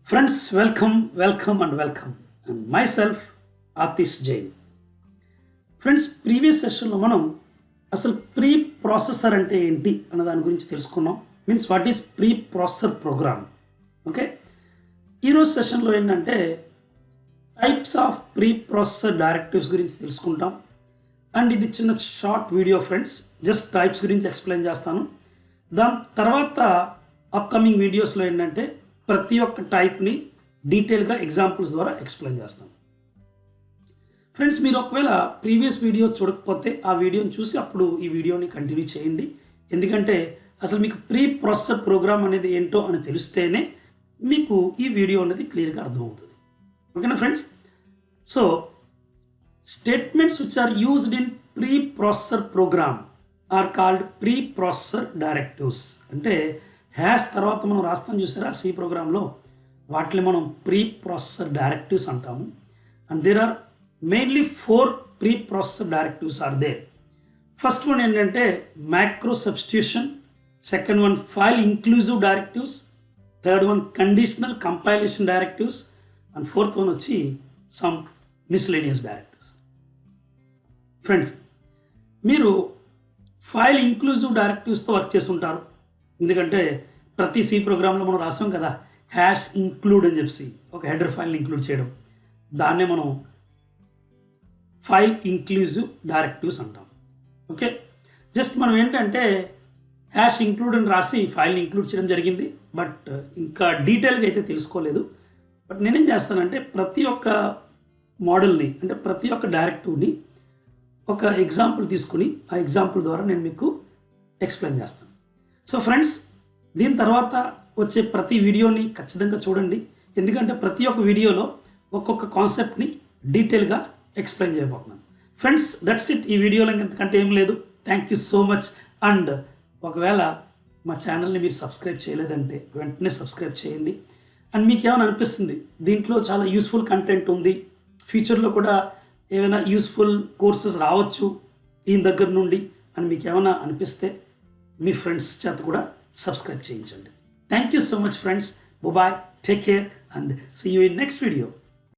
Friends, welcome and welcome. And myself, Atish Jain. Friends previous సెషన్లో మనం అసలు pre processor అంటే ఏంటి అన్న దాని గురించి తెలుసుకున్నాం. Means what is pre processor program. Okay, ఈరోజు సెషన్లో ఏంటంటే types of pre processor directives గురించి తెలుసుకుంటాం. అండ్ ఇది చిన్న short video friends, just types గురించి ఎక్స్ప్లెయిన్ చేస్తాను. దాని తర్వాత అప్కమింగ్ వీడియోస్లో ఏంటంటే ప్రతి ఒక్క టైప్ని డీటెయిల్గా ఎగ్జాంపుల్స్ ద్వారా ఎక్స్ప్లెయిన్ చేస్తాను. ఫ్రెండ్స్, మీరు ఒకవేళ ప్రీవియస్ వీడియో చూడకపోతే ఆ వీడియోని చూసి అప్పుడు ఈ వీడియోని కంటిన్యూ చేయండి. ఎందుకంటే అసలు మీకు ప్రీ ప్రాసెసర్ ప్రోగ్రామ్ అనేది ఏంటో అని తెలిస్తేనే మీకు ఈ వీడియో అనేది క్లియర్గా అర్థమవుతుంది. ఓకేనా friends? So statements which are used in pre processor program are called pre processor directives. అంటే హ్యాష్ తర్వాత మనం రాస్తాం చూసారా సి ప్రోగ్రాంలో, వాటిని మనం ప్రీ ప్రాసెసర్ డైరెక్టివ్స్ అంటాము. And there are mainly 4 pre processor directives are there. First one ఏంటంటే macro substitution, second one file inclusive directives, third one conditional compilation directives, and fourth one వచ్చి సమ్ మిస్లేనియస్ డైరెక్టివ్స్. ఫ్రెండ్స్, మీరు file inclusive డైరెక్టివ్స్తో work చేసి ఉంటారు. ఎందుకంటే ప్రతి C ప్రోగ్రాంలో మనం రాసాం కదా, హ్యాష్ ఇంక్లూడ్ అని చెప్పి ఒక హెడర్ ఫైల్ని ఇంక్లూడ్ చేయడం, దాన్నే మనం ఫైల్ ఇంక్లూజివ్ డైరెక్టివ్స్ అంటాం. ఓకే, జస్ట్ మనం ఏంటంటే హ్యాష్ ఇంక్లూడ్ అని రాసి ఫైల్ని ఇంక్లూడ్ చేయడం జరిగింది, బట్ ఇంకా డీటెయిల్గా అయితే తెలుసుకోలేదు. బట్ నేనేం చేస్తానంటే ప్రతి ఒక్క మోడల్ని, అంటే ప్రతి ఒక్క డైరెక్టివ్ని ఒక ఎగ్జాంపుల్ తీసుకుని ఆ ఎగ్జాంపుల్ ద్వారా నేను మీకు ఎక్స్ప్లెయిన్ చేస్తాను. సో ఫ్రెండ్స్, దీని తర్వాత వచ్చే ప్రతి వీడియోని ఖచ్చితంగా చూడండి. ఎందుకంటే ప్రతి ఒక్క వీడియోలో ఒక్కొక్క కాన్సెప్ట్ని డీటెయిల్గా ఎక్స్ప్లెయిన్ చేయబోతున్నాను. Friends, that's it. ఈ వీడియోలో ఇంతకంటే ఏం లేదు. Thank you so much. And ఒకవేళ మా ఛానల్ని మీరు సబ్స్క్రైబ్ చేయలేదంటే వెంటనే సబ్స్క్రైబ్ చేయండి. అండ్ మీకు ఏమైనా అనిపిస్తుంది దీంట్లో చాలా యూస్ఫుల్ కంటెంట్ ఉంది, ఫ్యూచర్లో కూడా ఏమైనా యూస్ఫుల్ కోర్సెస్ రావచ్చు ఈయన దగ్గర నుండి అని మీకు ఏమైనా అనిపిస్తే మీ ఫ్రెండ్స్ చేత కూడా సబ్స్క్రైబ్ చేయించండి. Thank you so much friends. Bye, take care and see you in next video.